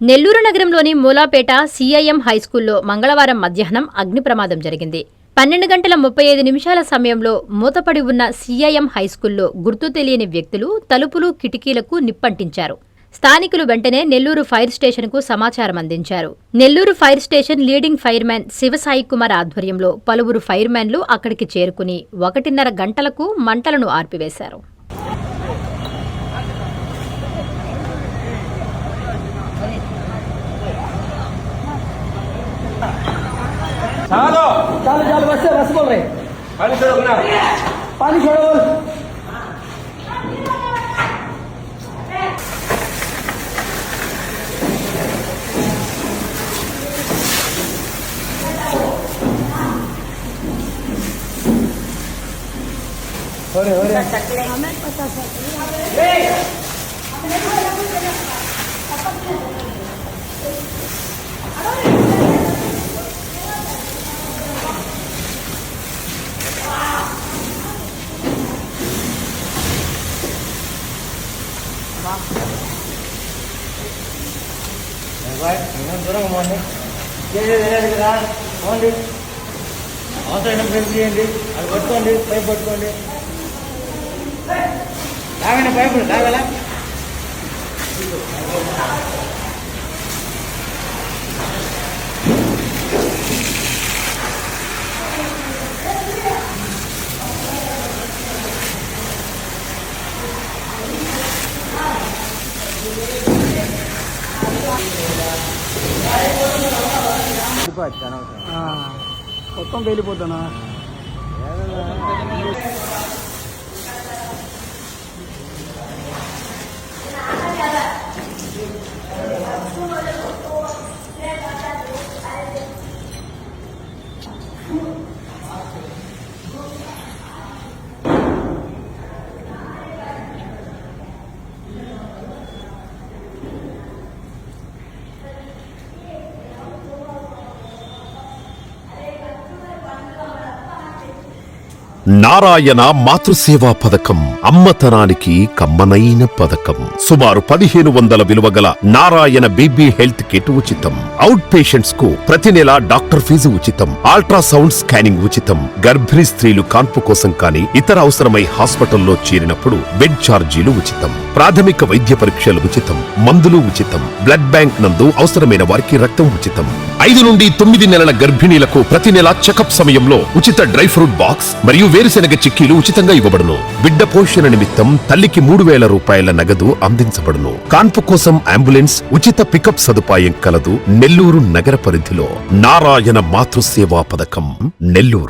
నెల్లూరు నగరంలోని మూలాపేట సిఐఎం హైస్కూల్లో మంగళవారం మధ్యాహ్నం అగ్ని ప్రమాదం జరిగింది. 12:35 సమయంలో మూతపడి ఉన్న సిఐఎం హైస్కూల్లో గుర్తు తెలియని వ్యక్తులు తలుపులు, కిటికీలకు నిప్పంటించారు. స్థానికులు వెంటనే నెల్లూరు ఫైర్ స్టేషన్కు సమాచారం అందించారు. Nellore fire station leading fireman Shivasai Kumar ఆధ్వర్యంలో పలువురు ఫైర్మ్యాన్లు అక్కడికి చేరుకుని 1:30 గంటలకు మంటలను ఆర్పివేశారు. चालो बस बोल रहे पानी छोड़ो ना पानी छोड़ो बोल हो रहे हमें पता దూరం పోండి పోండి అవసరం ఫ్రెండ్ చేయండి అది పట్టుకోండి పైపు పట్టుకోండి లాగండి పైపులు లాగలా మొత్తం వెళ్ళిపోతానా నారాయణ మాతృసేవా పథకం అమ్మతనానికి కమ్మనైన పథకం. సుమారు 1500 విలువగల నారాయణ బీబీ హెల్త్ కిట్ ఉచితం. అవుట్ పేషెంట్స్ కు ప్రతి నెల డాక్టర్ ఫీజు ఉచితం. అల్ట్రాసౌండ్ స్కానింగ్ ఉచితం. గర్భిణీ స్త్రీలు కాన్పు కోసం కానీ ఇతర అవసరమై హాస్పిటల్లో చేరినప్పుడు బెడ్ ఛార్జీలు ఉచితం. ప్రాథమిక వైద్య పరీక్షలు ఉచితం. మందులు ఉచితం. బ్లడ్ బ్యాంక్ నందు అవసరమైన వారికి రక్తం ఉచితం. 5 నుండి 9 నెలల గర్భిణీలకు ప్రతి నెల చెకప్ సమయంలో ఉచిత డ్రై ఫ్రూట్ బాక్స్ మరియు వేరుశెనగ చిక్కీలు ఉచితంగా ఇవ్వబడును. బిడ్డ పోషణ నిమిత్తం తల్లికి 3000 రూపాయల నగదు అందించబడును. కాన్పు కోసం అంబులెన్స్ ఉచిత పికప్ సదుపాయం కలదు. నెల్లూరు నగర పరిధిలో నారాయణ మాతృసేవా పథకం నెల్లూరు.